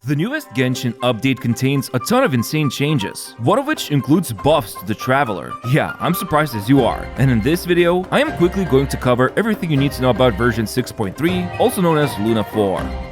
The newest Genshin update contains a ton of insane changes, one of which includes buffs to the Traveler. Yeah, I'm surprised as you are. And in this video, I am quickly going to cover everything you need to know about version 6.3, also known as Luna 4.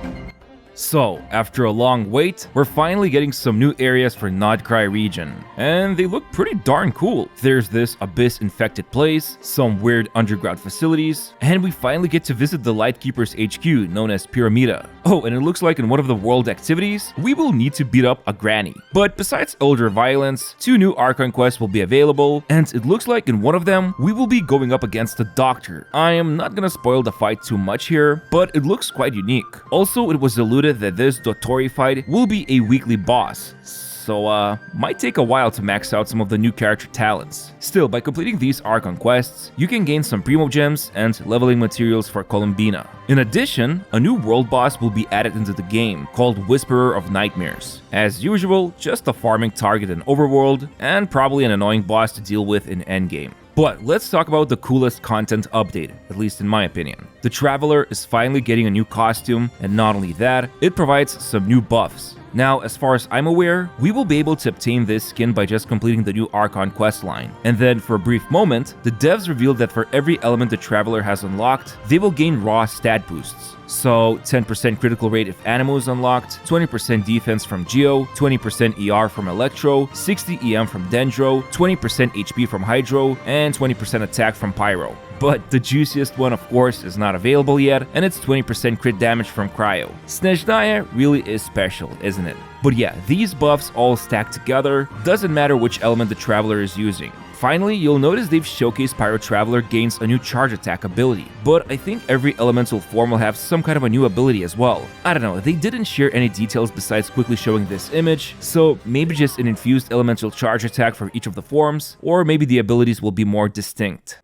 So, after a long wait, we're finally getting some new areas for Nodcry region, and they look pretty darn cool. There's this abyss-infected place, some weird underground facilities, and we finally get to visit the Lightkeeper's HQ, known as Pyramida. Oh, and it looks like in one of the world activities, we will need to beat up a granny. But besides Elder Violence, 2 new Archon quests will be available, and it looks like in one of them, we will be going up against the Doctor. I am not gonna spoil the fight too much here, but it looks quite unique. Also, it was alluded that this Dottori fight will be a weekly boss, so might take a while to max out some of the new character talents. Still, by completing these Archon quests, you can gain some Primo Gems and leveling materials for Columbina. In addition, a new world boss will be added into the game, called Whisperer of Nightmares. As usual, just a farming target in Overworld, and probably an annoying boss to deal with in Endgame. But let's talk about the coolest content update, at least in my opinion. The Traveler is finally getting a new costume, and not only that, it provides some new buffs. Now, as far as I'm aware, we will be able to obtain this skin by just completing the new Archon questline. And then, for a brief moment, the devs revealed that for every element the Traveler has unlocked, they will gain raw stat boosts. So, 10% critical rate if Anemo is unlocked, 20% defense from Geo, 20% ER from Electro, 60 EM from Dendro, 20% HP from Hydro, and 20% attack from Pyro. But the juiciest one, of course, is not available yet, and it's 20% crit damage from Cryo. Snezhnaya really is special, isn't it? But yeah, these buffs all stack together, doesn't matter which element the Traveler is using. Finally, you'll notice they've showcased Pyro Traveler gains a new charge attack ability, but I think every elemental form will have some kind of a new ability as well. I don't know, they didn't share any details besides quickly showing this image, so maybe just an infused elemental charge attack for each of the forms, or maybe the abilities will be more distinct.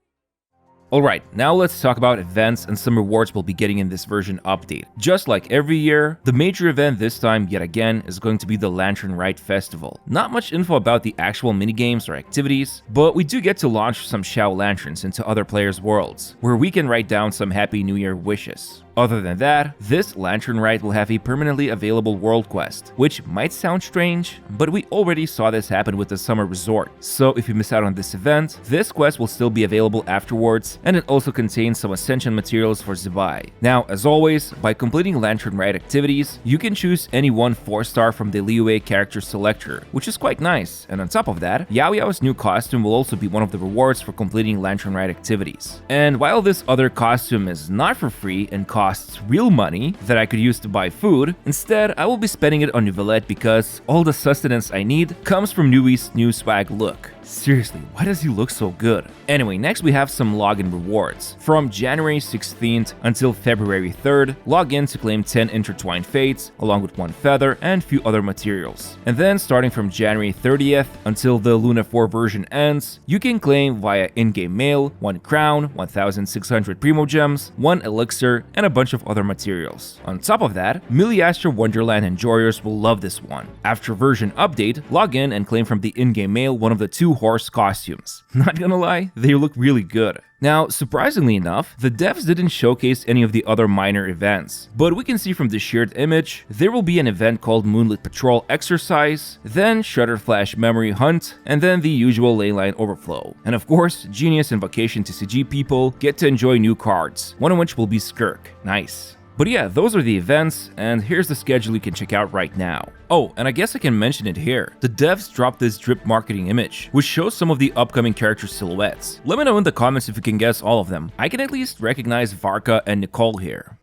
Alright, now let's talk about events and some rewards we'll be getting in this version update. Just like every year, the major event this time, yet again, is going to be the Lantern Rite Festival. Not much info about the actual minigames or activities, but we do get to launch some Xiao Lanterns into other players' worlds, where we can write down some Happy New Year wishes. Other than that, this Lantern Rite will have a permanently available world quest, which might sound strange, but we already saw this happen with the Summer Resort. So if you miss out on this event, this quest will still be available afterwards, and it also contains some Ascension materials for Zibai. Now, as always, by completing Lantern Rite activities, you can choose any one 4-star from the Liyue character selector, which is quite nice, and on top of that, YaoYao's new costume will also be one of the rewards for completing Lantern Rite activities. And while this other costume is not for free and costs real money that I could use to buy food, instead I will be spending it on Neuvilette because all the sustenance I need comes from Neui's new swag look. Seriously, why does he look so good? Anyway, next we have some login rewards. From January 16th until February 3rd, log in to claim 10 intertwined fates, along with 1 feather and few other materials. And then starting from January 30th until the Luna 4 version ends, you can claim via in-game mail, 1 crown, 1,600 Primo Gems, 1 elixir, and a bunch of other materials. On top of that, Miliastra Wonderland enjoyers will love this one. After version update, log in and claim from the in-game mail one of the 2 horse costumes. Not gonna lie, they look really good. Now, surprisingly enough, the devs didn't showcase any of the other minor events, but we can see from the shared image, there will be an event called Moonlit Patrol Exercise, then Shutterflash Memory Hunt, and then the usual Leyline Overflow. And of course, Genius and Vacation TCG people get to enjoy new cards, one of which will be Skirk. Nice. But yeah, those are the events, and here's the schedule you can check out right now. Oh, and I guess I can mention it here. The devs dropped this drip marketing image, which shows some of the upcoming character silhouettes. Let me know in the comments if you can guess all of them. I can at least recognize Varka and Nicole here.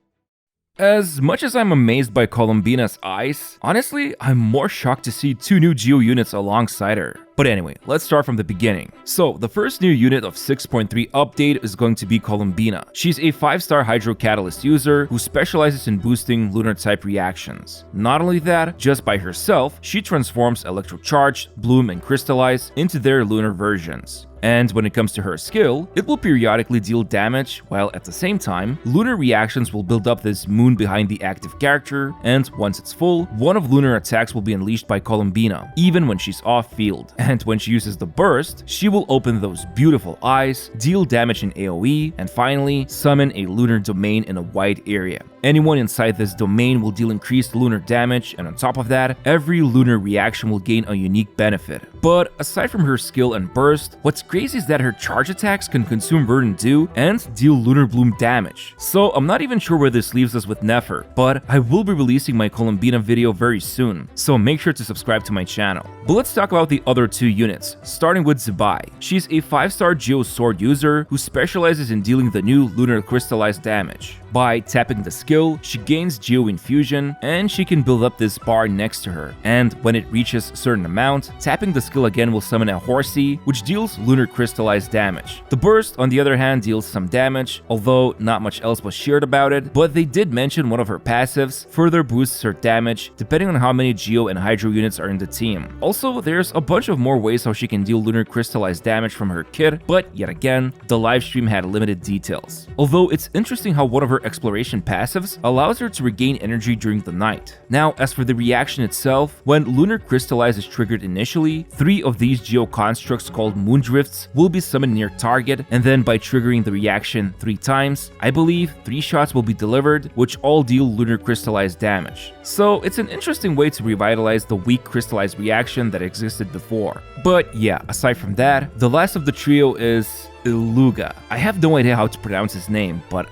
As much as I'm amazed by Columbina's eyes, honestly, I'm more shocked to see 2 new Geo units alongside her. But anyway, let's start from the beginning. So, the first new unit of 6.3 update is going to be Columbina. She's a 5-star Hydro Catalyst user who specializes in boosting lunar-type reactions. Not only that, just by herself, she transforms Electrocharge, Bloom, and Crystallize into their lunar versions. And when it comes to her skill, it will periodically deal damage, while at the same time, lunar reactions will build up this moon behind the active character, and once it's full, one of lunar attacks will be unleashed by Columbina, even when she's off-field. And when she uses the burst, she will open those beautiful eyes, deal damage in AoE, and finally, summon a lunar domain in a wide area. Anyone inside this domain will deal increased lunar damage, and on top of that, every lunar reaction will gain a unique benefit. But aside from her skill and burst, what's crazy is that her charge attacks can consume Verdant Dew and deal Lunar Bloom damage. So I'm not even sure where this leaves us with Nefer, but I will be releasing my Columbina video very soon, so make sure to subscribe to my channel. But let's talk about the other two units, starting with Zibai. She's a 5-star Geo Sword user who specializes in dealing the new lunar crystallized damage. By tapping the skill, she gains Geo Infusion, and she can build up this bar next to her, and when it reaches a certain amount, tapping the skill again will summon a Horsey, which deals lunar crystallized damage. The burst, on the other hand, deals some damage, although not much else was shared about it, but they did mention one of her passives further boosts her damage depending on how many Geo and Hydro units are in the team. Also, there's a bunch of more ways how she can deal lunar crystallized damage from her kit, but yet again, the livestream had limited details. Although it's interesting how one of her exploration passives allows her to regain energy during the night. Now, as for the reaction itself, when lunar crystallize is triggered initially, 3 of these Geo constructs called Moondrifts will be summoned near target, and then by triggering the reaction 3 times, I believe 3 shots will be delivered, which all deal lunar crystallized damage. So it's an interesting way to revitalize the weak crystallized reaction that existed before. But yeah, aside from that, the last of the trio is Illuga. I have no idea how to pronounce his name, but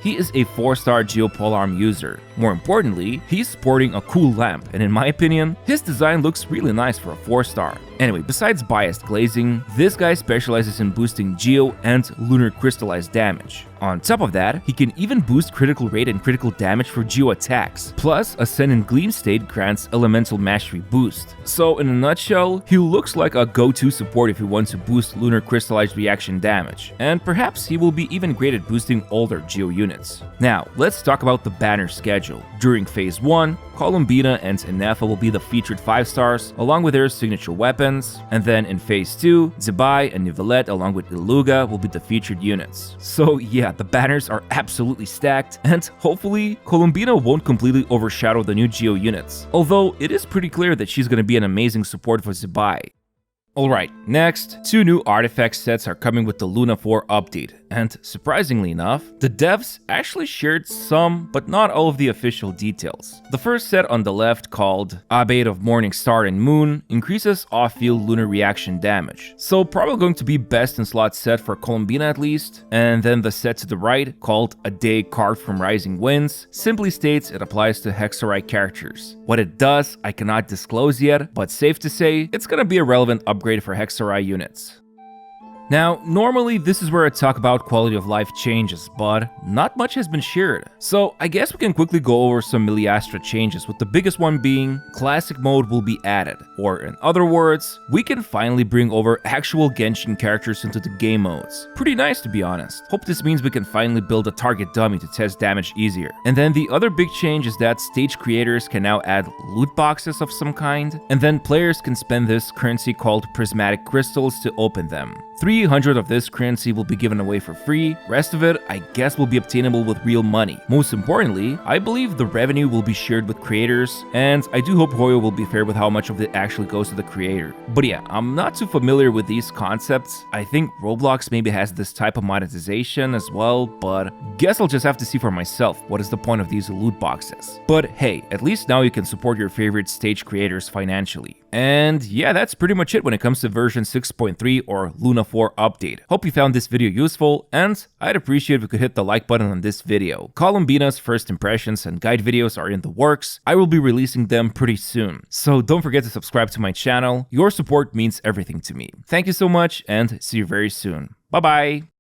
he is a 4-star Geopolearm user. More importantly, he's sporting a cool lamp, and in my opinion, his design looks really nice for a 4-star. Anyway, besides biased glazing, this guy specializes in boosting Geo and lunar crystallized damage. On top of that, he can even boost critical rate and critical damage for Geo attacks, plus Ascend and Gleam state grants Elemental Mastery boost. So in a nutshell, he looks like a go-to support if you want to boost lunar crystallized reaction damage, and perhaps he will be even great at boosting older Geo units. Now, let's talk about the banner schedule. During Phase 1, Columbina and Inefa will be the featured 5-stars, along with their signature weapons, and then in Phase 2, Zibai and Neuvilette along with Illuga will be the featured units. So yeah, the banners are absolutely stacked, and hopefully, Columbina won't completely overshadow the new Geo units, although it is pretty clear that she's gonna be an amazing support for Zibai. Alright, next, 2 new artifact sets are coming with the Luna 4 update, and surprisingly enough, the devs actually shared some, but not all of the official details. The first set on the left, called Abbate of Morning Star and Moon, increases off-field lunar reaction damage, so probably going to be best in slot set for Columbina at least. And then the set to the right, called A Day Carved from Rising Winds, simply states it applies to Hexorite characters. What it does, I cannot disclose yet, but safe to say, it's gonna be a relevant upgrade for Hexorite units. Now, normally this is where I talk about quality of life changes, but not much has been shared. So I guess we can quickly go over some Miliastra changes, with the biggest one being Classic mode will be added, or in other words, we can finally bring over actual Genshin characters into the game modes. Pretty nice, to be honest. Hope this means we can finally build a target dummy to test damage easier. And then the other big change is that stage creators can now add loot boxes of some kind, and then players can spend this currency called prismatic crystals to open them. 300 of this currency will be given away for free, rest of it I guess will be obtainable with real money. Most importantly, I believe the revenue will be shared with creators, and I do hope Hoyo will be fair with how much of it actually goes to the creator. But yeah, I'm not too familiar with these concepts. I think Roblox maybe has this type of monetization as well, but guess I'll just have to see for myself what is the point of these loot boxes. But hey, at least now you can support your favorite stage creators financially. And yeah, that's pretty much it when it comes to version 6.3 or Luna 4 update. Hope you found this video useful, and I'd appreciate if you could hit the like button on this video. Columbina's first impressions and guide videos are in the works. I will be releasing them pretty soon, so don't forget to subscribe to my channel. Your support means everything to me. Thank you so much, and see you very soon. Bye bye!